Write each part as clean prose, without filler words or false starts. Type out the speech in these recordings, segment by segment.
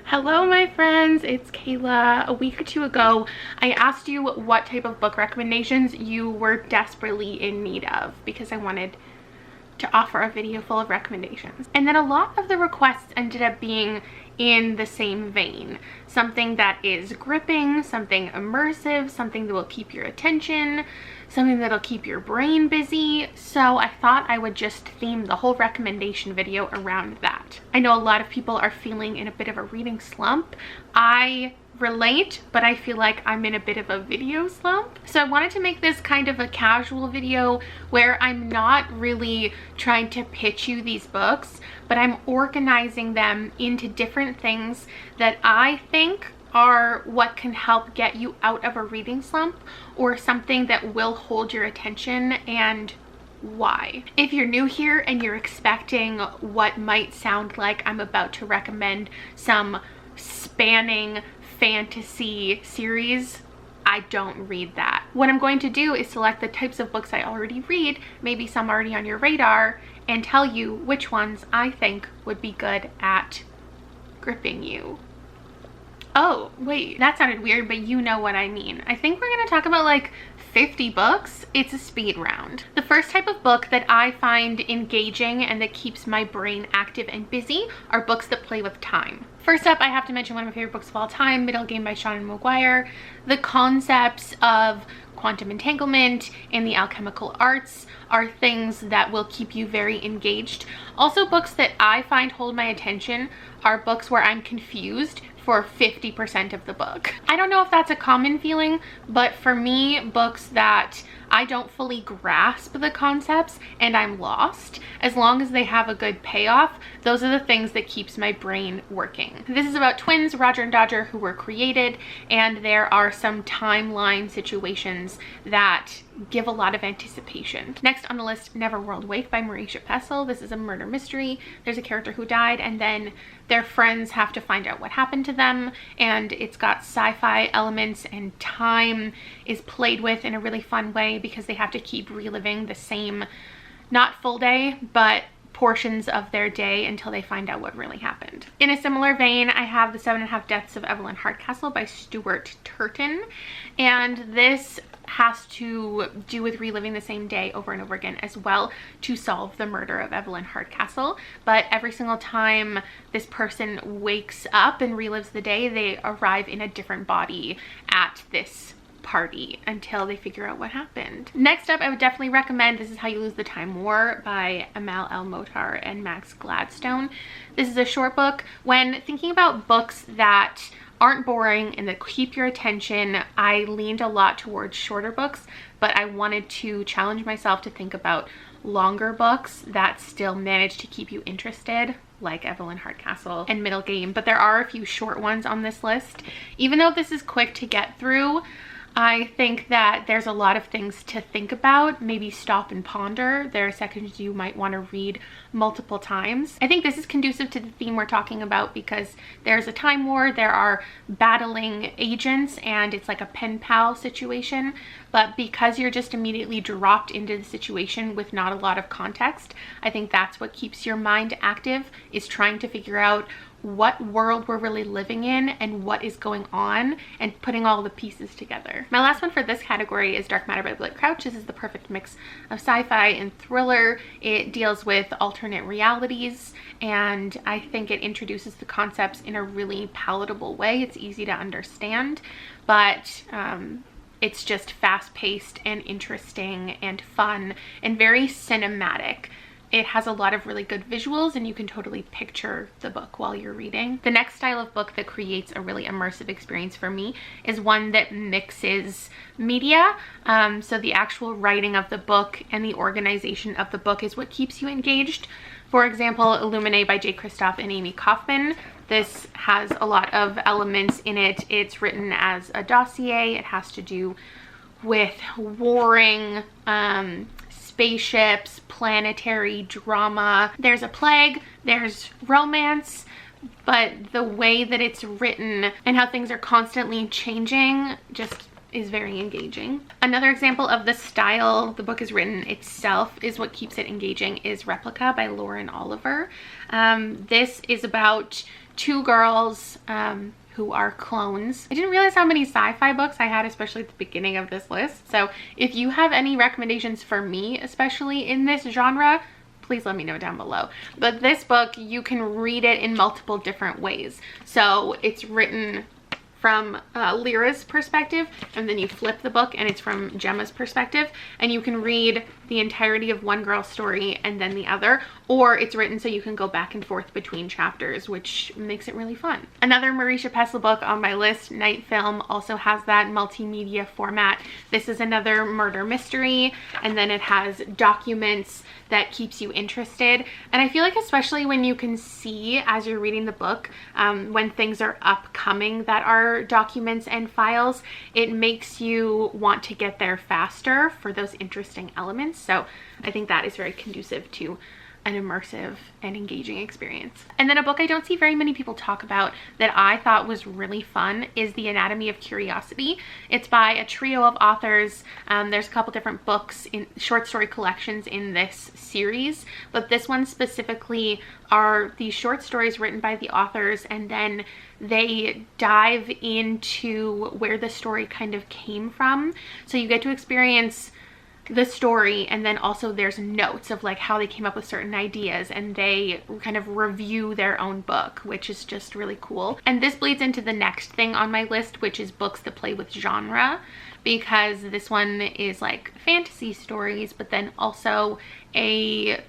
Hello my friends, it's Kayla. A week or two ago, I asked you what type of book recommendations you were desperately in need of because I wanted to offer a video full of recommendations. And then a lot of the requests ended up being in the same vein. Something that is gripping, something immersive, something that will keep your attention, something that'll keep your brain busy. So I thought I would just theme the whole recommendation video around that. I know a lot of people are feeling in a bit of a reading slump. I relate, but I feel like I'm in a bit of a video slump. So I wanted to make this kind of a casual video where I'm not really trying to pitch you these books, but I'm organizing them into different things that I think are what can help get you out of a reading slump or something that will hold your attention and why. If you're new here and you're expecting what might sound like I'm about to recommend some spanning fantasy series, I don't read that. What I'm going to do is select the types of books I already read, maybe some already on your radar, and tell you which ones I think would be good at gripping you. Oh, wait, that sounded weird, but you know what I mean. I think we're gonna talk about like 50 books. It's a speed round. The first type of book that I find engaging and that keeps my brain active and busy are books that play with time. First up, I have to mention one of my favorite books of all time, Middle Game by Sean and McGuire. The concepts of quantum entanglement and the alchemical arts are things that will keep you very engaged. Also, books that I find hold my attention are books where I'm confused for 50% of the book. I don't know if that's a common feeling, but for me, books that I don't fully grasp the concepts and I'm lost, as long as they have a good payoff, those are the things that keeps my brain working. This is about twins, Roger and Dodger, who were created, and there are some timeline situations that give a lot of anticipation. Next on the list, Neverworld Wake by Marisha Pessl. This is a murder mystery. There's a character who died and then their friends have to find out what happened to them, and it's got sci-fi elements and time is played with in a really fun way because they have to keep reliving the same, not full day, but portions of their day until they find out what really happened. In a similar vein, I have The 7.5 Deaths of Evelyn Hardcastle by Stuart Turton, and this has to do with reliving the same day over and over again as well to solve the murder of Evelyn Hardcastle. But every single time this person wakes up and relives the day, they arrive in a different body at this party until they figure out what happened. Next up, I would definitely recommend This Is How You Lose the Time War by Amal El-Motar and Max Gladstone. This is a short book. When thinking about books that aren't boring and that keep your attention, I leaned a lot towards shorter books, but I wanted to challenge myself to think about longer books that still manage to keep you interested, like Evelyn Hardcastle and Middle Game. But there are a few short ones on this list. Even though this is quick to get through, I think that there's a lot of things to think about, maybe stop and ponder. There are sections you might want to read multiple times. I think this is conducive to the theme we're talking about because there's a time war, there are battling agents, and it's like a pen pal situation. But because you're just immediately dropped into the situation with not a lot of context, I think that's what keeps your mind active, is trying to figure out what world we're really living in and what is going on and putting all the pieces together. My last one for this category is Dark Matter by Blake Crouch. This is the perfect mix of sci-fi and thriller. It deals with alternate realities, and I think it introduces the concepts in a really palatable way. It's easy to understand, but it's just fast-paced and interesting and fun and very cinematic. It has a lot of really good visuals and you can totally picture the book while you're reading. The next style of book that creates a really immersive experience for me is one that mixes media. So the actual writing of the book and the organization of the book is what keeps you engaged. For example, Illuminae by J. Kristoff and Amy Kaufman. This has a lot of elements in it. It's written as a dossier. It has to do with warring, spaceships, planetary drama. There's a plague, there's romance, but the way that it's written and how things are constantly changing just is very engaging. Another example of the style the book is written itself is what keeps it engaging is Replica by Lauren Oliver. This is about two girls who are clones. I didn't realize how many sci-fi books I had, especially at the beginning of this list. So if you have any recommendations for me, especially in this genre, please let me know down below. But this book, you can read it in multiple different ways. So it's written from Lyra's perspective, and then you flip the book and it's from Gemma's perspective, and you can read the entirety of one girl's story and then the other, or it's written so you can go back and forth between chapters, which makes it really fun. Another Marisha Pessl book on my list, Night Film, also has that multimedia format. This is another murder mystery, and then it has documents that keeps you interested. And I feel like especially when you can see as you're reading the book, when things are upcoming that are documents and files, it makes you want to get there faster for those interesting elements. So I think that is very conducive to an immersive and engaging experience. And then a book I don't see very many people talk about that I thought was really fun is The Anatomy of Curiosity. It's by a trio of authors. There's a couple different books in short story collections in this series, but this one specifically are these short stories written by the authors, and then they dive into where the story kind of came from. So you get to experience the story, and then also there's notes of like how they came up with certain ideas, and they kind of review their own book, which is just really cool. And this bleeds into the next thing on my list, which is books that play with genre, because this one is like fantasy stories, but then also a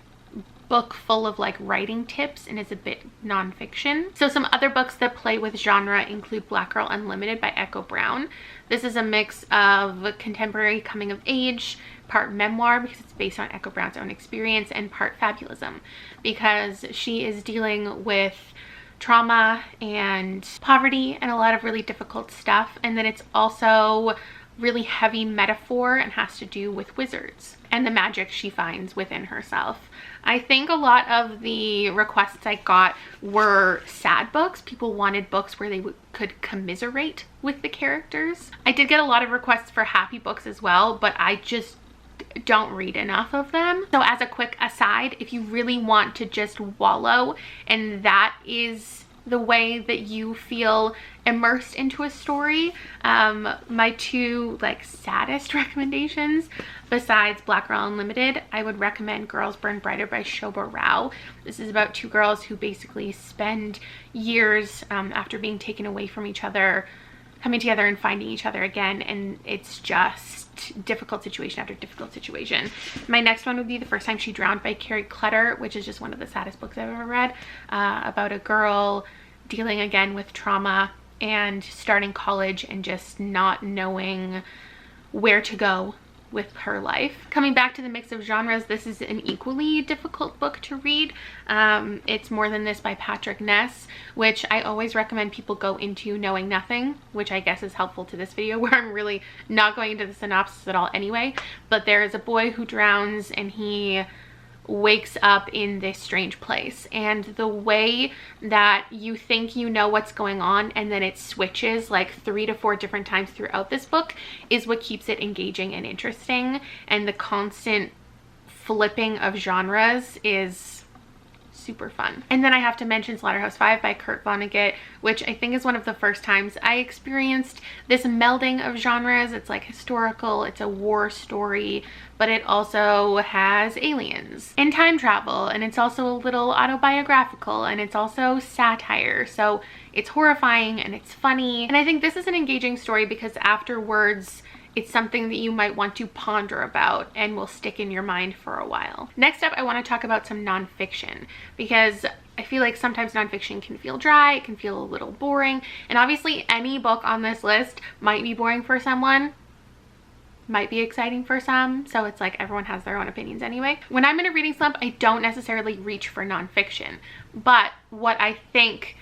book full of like writing tips, and it's a bit nonfiction. So some other books that play with genre include Black Girl Unlimited by Echo Brown. This is a mix of contemporary coming of age, part memoir because it's based on Echo Brown's own experience, and part fabulism because she is dealing with trauma and poverty and a lot of really difficult stuff. And then it's also really heavy metaphor and has to do with wizards and the magic she finds within herself. I think a lot of the requests I got were sad books. People wanted books where they could commiserate with the characters. I did get a lot of requests for happy books as well, but I just don't read enough of them. So as a quick aside, if you really want to just wallow and that is the way that you feel immersed into a story, my two like saddest recommendations besides Black Girl Unlimited, I would recommend Girls Burn Brighter by Shobha Rao. This is about two girls who basically spend years after being taken away from each other, coming together and finding each other again, and it's just difficult situation after difficult situation. My next one would be The First Time She Drowned by Carrie Clutter, which is just one of the saddest books I've ever read, about a girl dealing again with trauma and starting college and just not knowing where to go with her life. Coming back to the mix of genres, this is an equally difficult book to read. It's More Than This by Patrick Ness, which I always recommend people go into knowing nothing, which I guess is helpful to this video where I'm really not going into the synopsis at all anyway. But there is a boy who drowns and he wakes up in this strange place, and the way that you think you know what's going on and then it switches like 3 to 4 different times throughout this book is what keeps it engaging and interesting. And the constant flipping of genres is super fun. And then I have to mention Slaughterhouse-Five by Kurt Vonnegut, which I think is one of the first times I experienced this melding of genres. It's like historical, it's a war story, but it also has aliens and time travel, and it's also a little autobiographical, and it's also satire. So it's horrifying and it's funny. And I think this is an engaging story because afterwards it's something that you might want to ponder about and will stick in your mind for a while. Next up, I want to talk about some nonfiction because I feel like sometimes nonfiction can feel dry, it can feel a little boring, and obviously any book on this list might be boring for someone, might be exciting for some, so it's like everyone has their own opinions anyway. When I'm in a reading slump, I don't necessarily reach for nonfiction, but what I think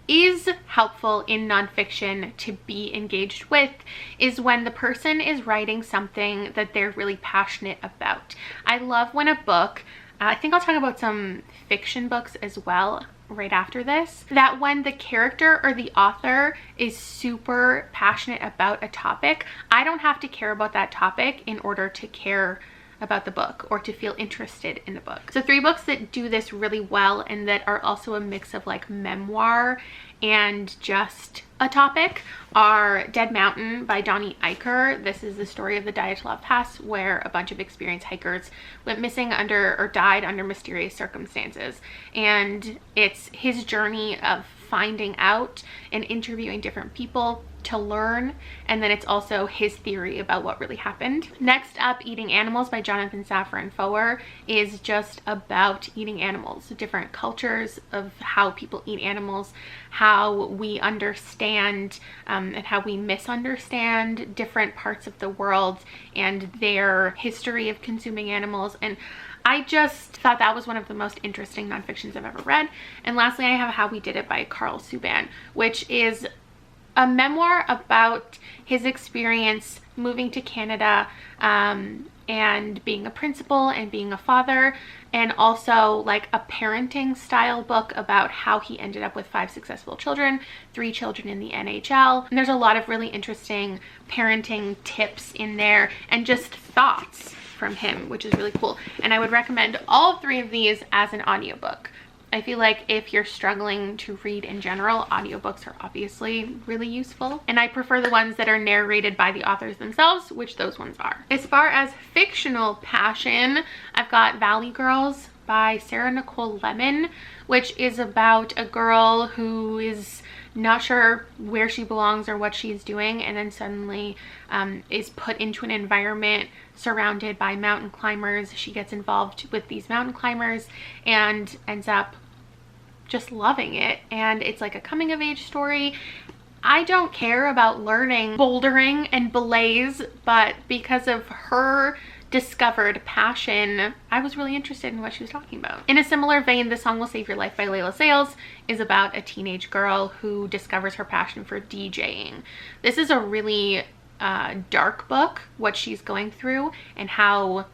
is helpful in nonfiction to be engaged with is when the person is writing something that they're really passionate about. I love when a book, I think I'll talk about some fiction books as well right after this, that when the character or the author is super passionate about a topic, I don't have to care about that topic in order to care about the book or to feel interested in the book. So 3 books that do this really well and that are also a mix of like memoir and just a topic are Dead Mountain by Donnie Eicher. This is the story of the Dyatlov Pass, where a bunch of experienced hikers went missing or died under mysterious circumstances. And it's his journey of finding out and interviewing different people to learn, and then it's also his theory about what really happened. Next up, Eating Animals by Jonathan Safran Foer is just about eating animals, different cultures of how people eat animals, how we understand and how we misunderstand different parts of the world and their history of consuming animals. And I just thought that was one of the most interesting nonfictions I've ever read. And lastly, I have How We Did It by Carl Subban, which is a memoir about his experience moving to Canada and being a principal and being a father, and also like a parenting style book about how he ended up with 5 successful children, 3 children in the NHL. And there's a lot of really interesting parenting tips in there and just thoughts from him, which is really cool. And I would recommend all 3 of these as an audiobook. I feel like if you're struggling to read in general, audiobooks are obviously really useful. And I prefer the ones that are narrated by the authors themselves, which those ones are. As far as fictional passion, I've got Valley Girls by Sarah Nicole Lemon, which is about a girl who is not sure where she belongs or what she's doing, and then suddenly is put into an environment surrounded by mountain climbers. She gets involved with these mountain climbers and ends up just loving it, and it's like a coming of age story. I don't care about learning bouldering and belays, but because of her discovered passion, I was really interested in what she was talking about. In a similar vein, The Song Will Save Your Life by Layla Sales is about a teenage girl who discovers her passion for DJing. This is a really dark book, what she's going through and how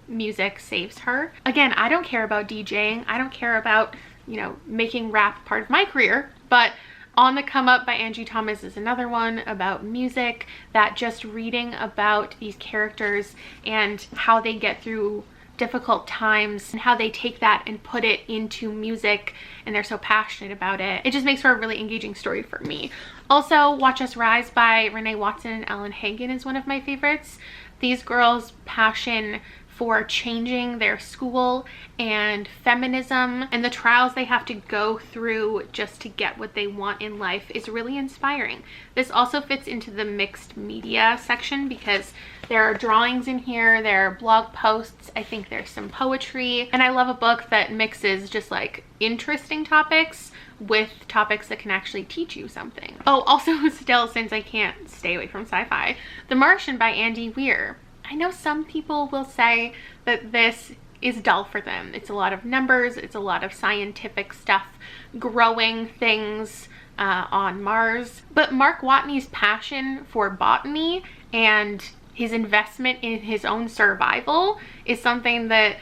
music saves her. Again, I don't care about DJing. I don't care about, you know, making rap part of my career, but On the Come Up by Angie Thomas is another one about music, that just reading about these characters and how they get through difficult times and how they take that and put it into music, and they're so passionate about it. It just makes for a really engaging story for me. Also, Watch Us Rise by Renee Watson and Ellen Hagen is one of my favorites. These girls' passion for changing their school and feminism and the trials they have to go through just to get what they want in life is really inspiring. This also fits into the mixed media section because there are drawings in here, there are blog posts, I think there's some poetry, and I love a book that mixes just like interesting topics with topics that can actually teach you something. Oh, also still, since I can't stay away from sci-fi, The Martian by Andy Weir. I know some people will say that this is dull for them. It's a lot of numbers, it's a lot of scientific stuff, growing things on Mars. But Mark Watney's passion for botany and his investment in his own survival is something that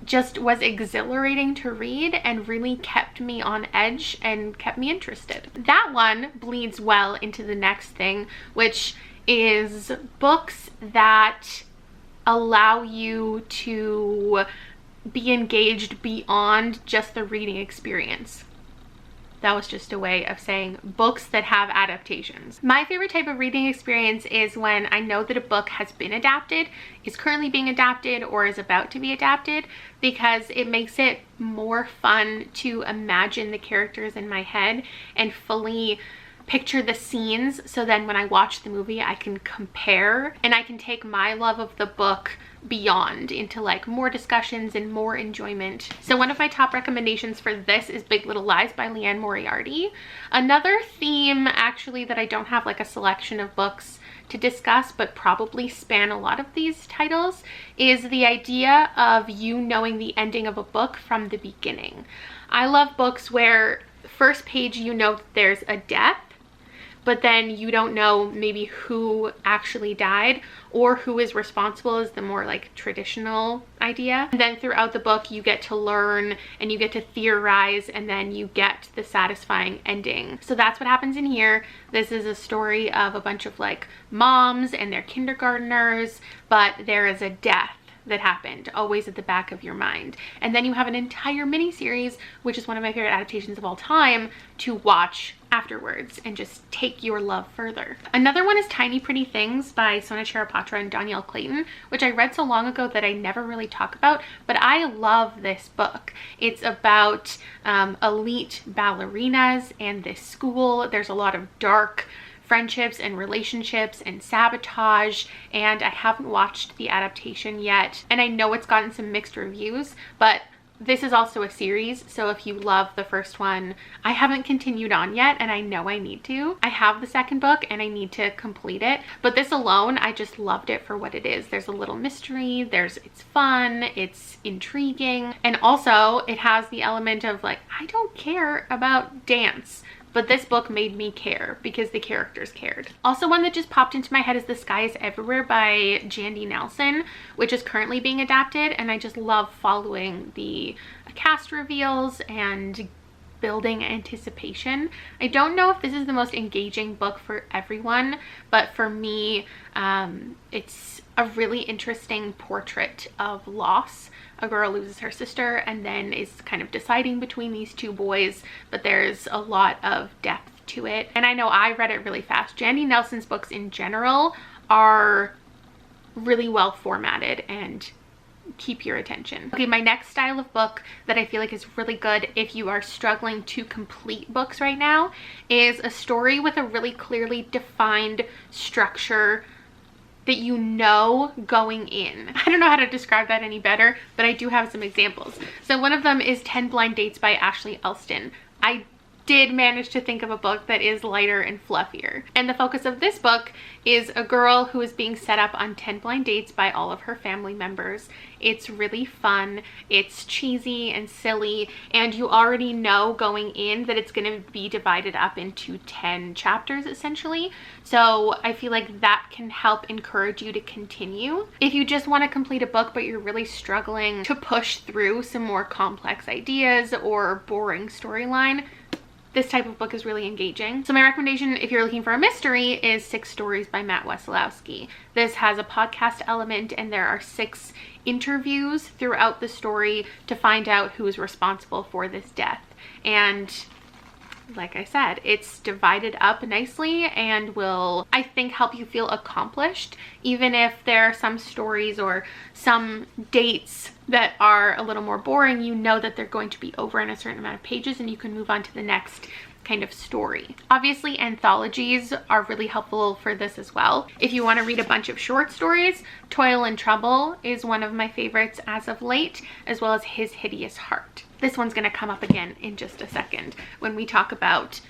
just was exhilarating to read and really kept me on edge and kept me interested. That one bleeds well into the next thing, which is books that allow you to be engaged beyond just the reading experience. That was just a way of saying books that have adaptations. My favorite type of reading experience is when I know that a book has been adapted, is currently being adapted, or is about to be adapted, because it makes it more fun to imagine the characters in my head and fully picture the scenes, so then when I watch the movie I can compare and I can take my love of the book beyond into like more discussions and more enjoyment. So one of my top recommendations for this is Big Little Lies by Leanne Moriarty. Another theme actually that I don't have like a selection of books to discuss but probably span a lot of these titles is the idea of you knowing the ending of a book from the beginning. I love books where first page you know there's a death, but then you don't know maybe who actually died or who is responsible is the more like traditional idea. And then throughout the book you get to learn and you get to theorize, and then you get the satisfying ending. So that's what happens in here. This is a story of a bunch of like moms and their kindergartners, but there is a death that happened always at the back of your mind. And then you have an entire mini-series, which is one of my favorite adaptations of all time, to watch afterwards and just take your love further. Another one is Tiny Pretty Things by Sona Charapatra and Danielle Clayton, which I read so long ago that I never really talk about, but I love this book. It's about elite ballerinas and this school. There's a lot of dark friendships and relationships and sabotage, and I haven't watched the adaptation yet, and I know it's gotten some mixed reviews, but this is also a series, so if you love the first one, I haven't continued on yet, and I know I need to. I have the second book and I need to complete it, but this alone, I just loved it for what it is. There's a little mystery, it's fun, it's intriguing, and also it has the element of like, I don't care about dance, but this book made me care because the characters cared. Also, one that just popped into my head is The Sky is Everywhere by Jandy Nelson, which is currently being adapted, and I just love following the cast reveals and building anticipation. I don't know if this is the most engaging book for everyone, but for me, it's a really interesting portrait of loss. A girl loses her sister and then is kind of deciding between these two boys, but there's a lot of depth to it. And I know I read it really fast. Jandy Nelson's books in general are really well formatted and keep your attention. Okay, my next style of book that I feel like is really good if you are struggling to complete books right now is a story with a really clearly defined structure that you know going in. I don't know how to describe that any better, but I do have some examples. So one of them is 10 Blind Dates by Ashley Elston. I did manage to think of a book that is lighter and fluffier. And the focus of this book is a girl who is being set up on 10 blind dates by all of her family members. It's really fun, it's cheesy and silly, and you already know going in that it's going to be divided up into 10 chapters essentially. So I feel like that can help encourage you to continue. If you just want to complete a book but you're really struggling to push through some more complex ideas or boring storyline, this type of book is really engaging. So my recommendation, if you're looking for a mystery, is 6 Stories by Matt Wesolowski. This has a podcast element, and there are 6 interviews throughout the story to find out who is responsible for this death. And like I said, it's divided up nicely and will, I think, help you feel accomplished, even if there are some stories or some dates that are a little more boring. You know that they're going to be over in a certain amount of pages and you can move on to the next kind of story. Obviously, anthologies are really helpful for this as well. If you want to read a bunch of short stories, Toil and Trouble is one of my favorites as of late, as well as His Hideous Heart. This one's going to come up again in just a second when we talk about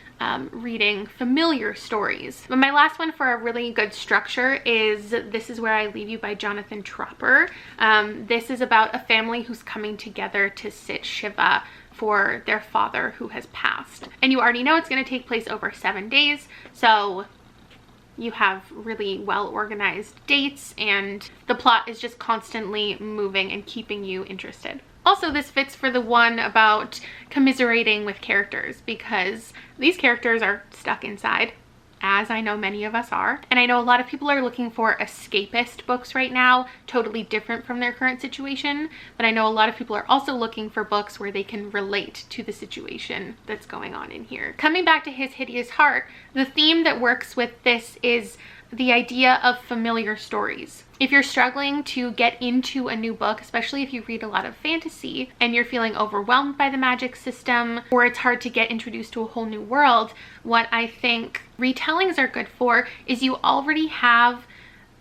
reading familiar stories. But my last one for a really good structure is This Is Where I Leave You by Jonathan Tropper. This is about a family who's coming together to sit Shiva for their father who has passed. And you already know it's going to take place over 7 days, so you have really well organized dates and the plot is just constantly moving and keeping you interested. Also, this fits for the one about commiserating with characters, because these characters are stuck inside, as I know many of us are. And I know a lot of people are looking for escapist books right now, totally different from their current situation. But I know a lot of people are also looking for books where they can relate to the situation that's going on in here. Coming back to His Hideous Heart, the theme that works with this is the idea of familiar stories. If you're struggling to get into a new book, especially if you read a lot of fantasy and you're feeling overwhelmed by the magic system, or it's hard to get introduced to a whole new world, what I think retellings are good for is you already have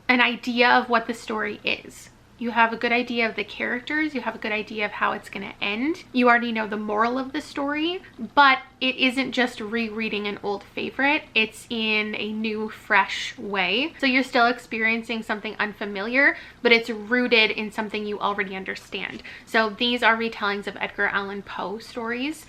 an idea of what the story is. You have a good idea of the characters, you have a good idea of how it's going to end. You already know the moral of the story, but it isn't just rereading an old favorite, it's in a new, fresh way. So you're still experiencing something unfamiliar, but it's rooted in something you already understand. So these are retellings of Edgar Allan Poe stories.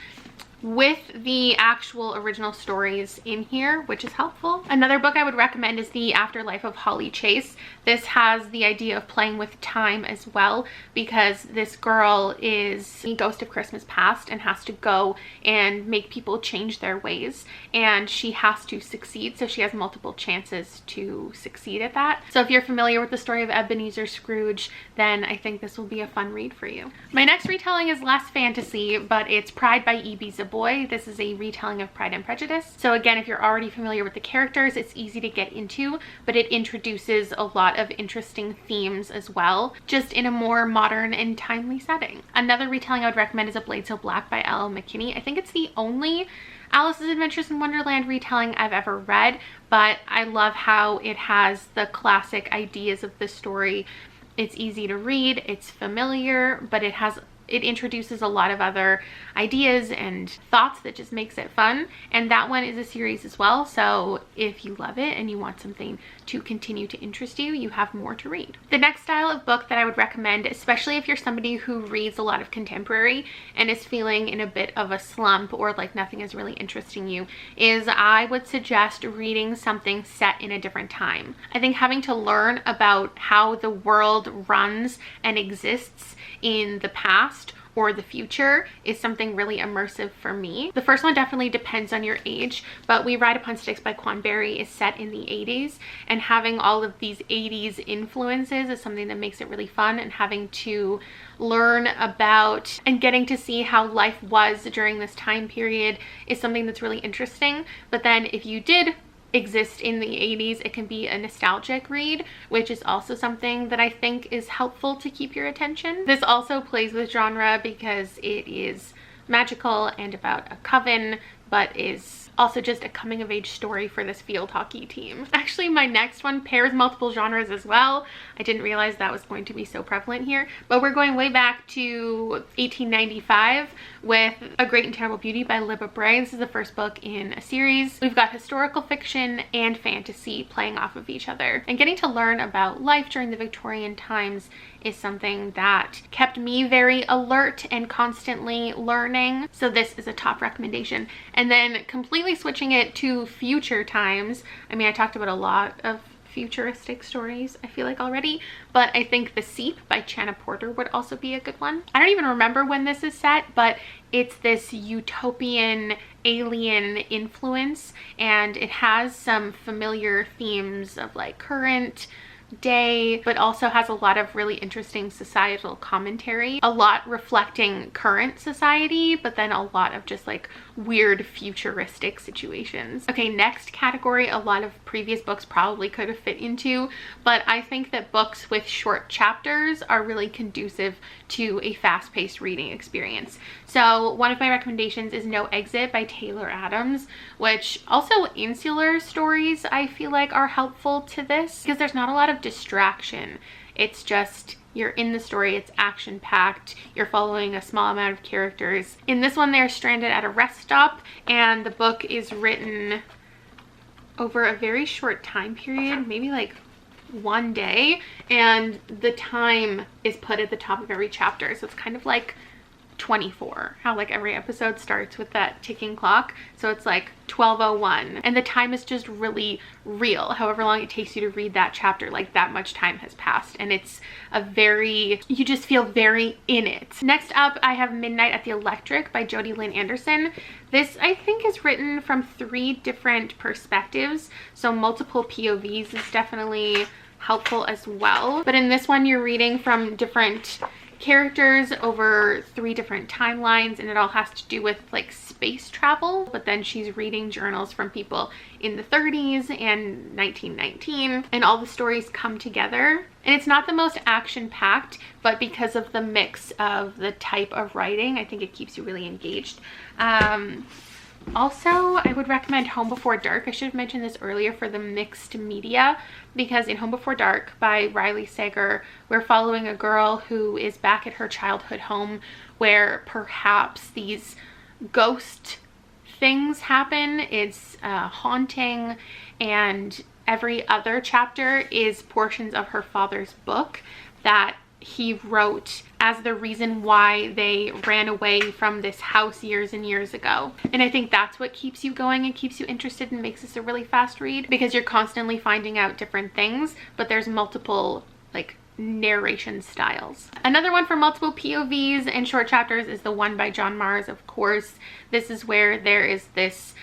with the actual original stories in here, which is helpful. Another book I would recommend is The Afterlife of Holly Chase. This has the idea of playing with time as well, because this girl is a ghost of Christmas past and has to go and make people change their ways, and she has to succeed, so she has multiple chances to succeed at that. So if you're familiar with the story of Ebenezer Scrooge, then I think this will be a fun read for you. My next retelling is less fantasy, but it's Pride by E.B. Boy. This is a retelling of Pride and Prejudice. So again, if you're already familiar with the characters, it's easy to get into, but it introduces a lot of interesting themes as well, just in a more modern and timely setting. Another retelling I would recommend is A Blade So Black by L.L. McKinney. I think it's the only Alice's Adventures in Wonderland retelling I've ever read, but I love how it has the classic ideas of the story. It's easy to read, it's familiar, but it introduces a lot of other ideas and thoughts that just makes it fun. And that one is a series as well, so if you love it and you want something to continue to interest you, you have more to read. The next style of book that I would recommend, especially if you're somebody who reads a lot of contemporary and is feeling in a bit of a slump or like nothing is really interesting you, is I would suggest reading something set in a different time. I think having to learn about how the world runs and exists in the past or the future is something really immersive for me. The first one definitely depends on your age, but We Ride Upon Sticks by Quan Berry is set in the 80s, and having all of these 80s influences is something that makes it really fun, and having to learn about and getting to see how life was during this time period is something that's really interesting. But then if you did exist in the 80s, it can be a nostalgic read, which is also something that I think is helpful to keep your attention. This also plays with genre because it is magical and about a coven, but is also just a coming of age story for this field hockey team. Actually, my next one pairs multiple genres as well. I didn't realize that was going to be so prevalent here, but we're going way back to 1895 with A Great and Terrible Beauty by Libba Bray. This is the first book in a series. We've got historical fiction and fantasy playing off of each other, and getting to learn about life during the Victorian times is something that kept me very alert and constantly learning. So this is a top recommendation. And then completely switching it to future times. I mean, I talked about a lot of futuristic stories I feel like already, but I think The Seep by Channa Porter would also be a good one. I don't even remember when this is set, but it's this utopian alien influence, and it has some familiar themes of like current day, but also has a lot of really interesting societal commentary, a lot reflecting current society, but then a lot of just like weird futuristic situations. Okay, next category, a lot of previous books probably could have fit into, but I think that books with short chapters are really conducive to a fast-paced reading experience. So one of my recommendations is No Exit by Taylor Adams, which also insular stories I feel like are helpful to this because there's not a lot of distraction. It's just you're in the story, it's action-packed, you're following a small amount of characters. In this one, they're stranded at a rest stop, and the book is written over a very short time period, maybe like one day, and the time is put at the top of every chapter, so it's kind of like 24, how like every episode starts with that ticking clock, so it's like 12:01, and the time is just really real. However long it takes you to read that chapter, like that much time has passed, and it's a very, you just feel very in it. Next up, I have Midnight at the Electric by Jodi Lynn Anderson. This I think is written from 3 different perspectives, so multiple POVs is definitely helpful as well. But in this one, you're reading from different characters over 3 different timelines, and it all has to do with like space travel, but then she's reading journals from people in the 30s and 1919, and all the stories come together. And it's not the most action-packed, but because of the mix of the type of writing, I think it keeps you really engaged. Also, I would recommend Home Before Dark. I should have mentioned this earlier for the mixed media, because in Home Before Dark by Riley Sager, we're following a girl who is back at her childhood home where perhaps these ghost things happen. It's haunting, and every other chapter is portions of her father's book that he wrote as the reason why they ran away from this house years and years ago. And I think that's what keeps you going and keeps you interested and makes this a really fast read, because you're constantly finding out different things, but there's multiple like narration styles. Another one for multiple POVs and short chapters is the one by John Mars, of course. This is where there is this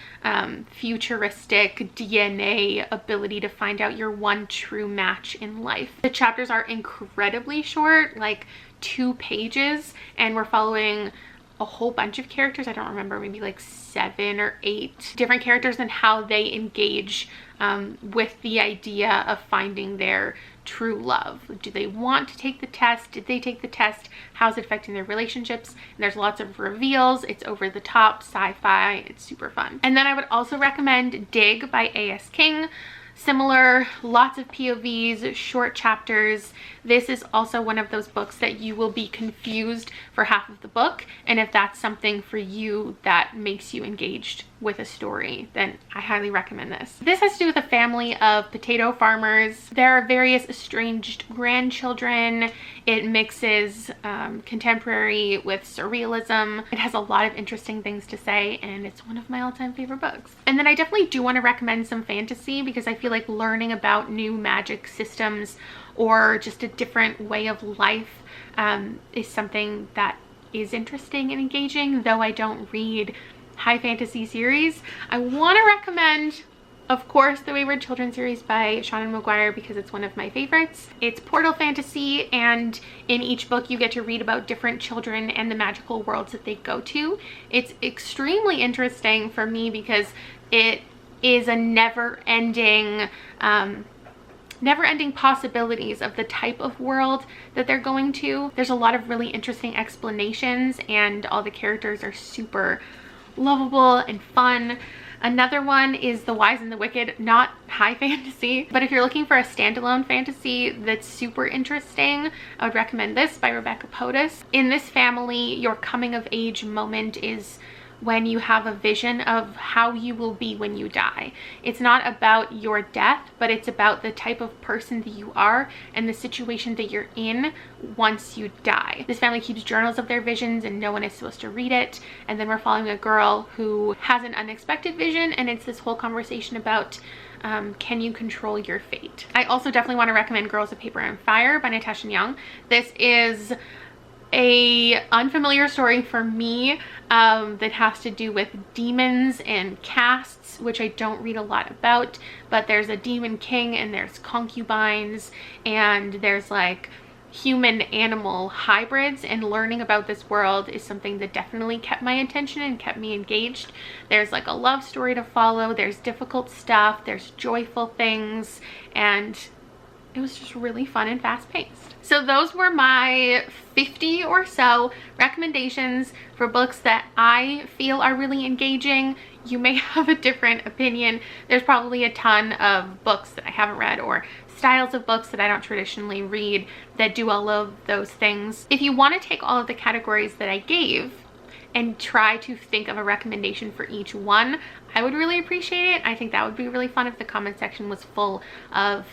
futuristic DNA ability to find out your one true match in life. The chapters are incredibly short, like 2 pages, and we're following a whole bunch of characters. I don't remember, maybe like 7 or 8 different characters and how they engage with the idea of finding their true love. Do they want to take the test? Did they take the test? How's it affecting their relationships? And there's lots of reveals. It's over the top, sci-fi. It's super fun. And then I would also recommend Dig by A.S. King. Similar, lots of POVs, short chapters. This is also one of those books that you will be confused for half of the book, and if that's something for you that makes you engaged with a story, then I highly recommend this. This has to do with a family of potato farmers. There are various estranged grandchildren. It mixes contemporary with surrealism. It has a lot of interesting things to say, and it's one of my all-time favorite books. And then I definitely do want to recommend some fantasy, because I feel like learning about new magic systems or just a different way of life is something that is interesting and engaging. Though I don't read high fantasy series, I want to recommend, of course, the Wayward Children series by Seanan McGuire, because it's one of my favorites. It's portal fantasy, and in each book you get to read about different children and the magical worlds that they go to. It's extremely interesting for me because it is a never-ending possibilities of the type of world that they're going to. There's a lot of really interesting explanations, and all the characters are super lovable and fun. Another one is The Wise and the Wicked, not high fantasy, but if you're looking for a standalone fantasy that's super interesting, I would recommend this by Rebecca Potus. In this family, your coming of age moment is when you have a vision of how you will be when you die. It's not about your death, but it's about the type of person that you are and the situation that you're in once you die. This family keeps journals of their visions, and no one is supposed to read it. And then we're following a girl who has an unexpected vision, and it's this whole conversation about can you control your fate. I also definitely want to recommend Girls of Paper and Fire by Natasha Young. This is a unfamiliar story for me that has to do with demons and castes, which I don't read a lot about, but there's a demon king and there's concubines and there's like human animal hybrids, and learning about this world is something that definitely kept my attention and kept me engaged. There's like a love story to follow, there's difficult stuff, there's joyful things, and it was just really fun and fast-paced. So those were my 50 or so recommendations for books that I feel are really engaging. You may have a different opinion. There's probably a ton of books that I haven't read, or styles of books that I don't traditionally read, that do all of those things. If you want to take all of the categories that I gave and try to think of a recommendation for each one, I would really appreciate it. I think that would be really fun if the comment section was full of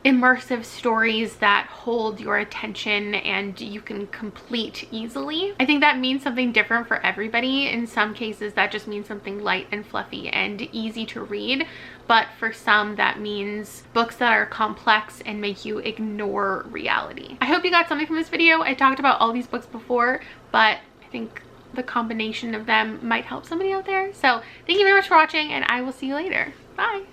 immersive stories that hold your attention and you can complete easily. I think that means something different for everybody. In some cases that just means something light and fluffy and easy to read, but for some that means books that are complex and make you ignore reality. I hope you got something from this video. I talked about all these books before, but I think the combination of them might help somebody out there. So thank you very much for watching, and I will see you later. Bye.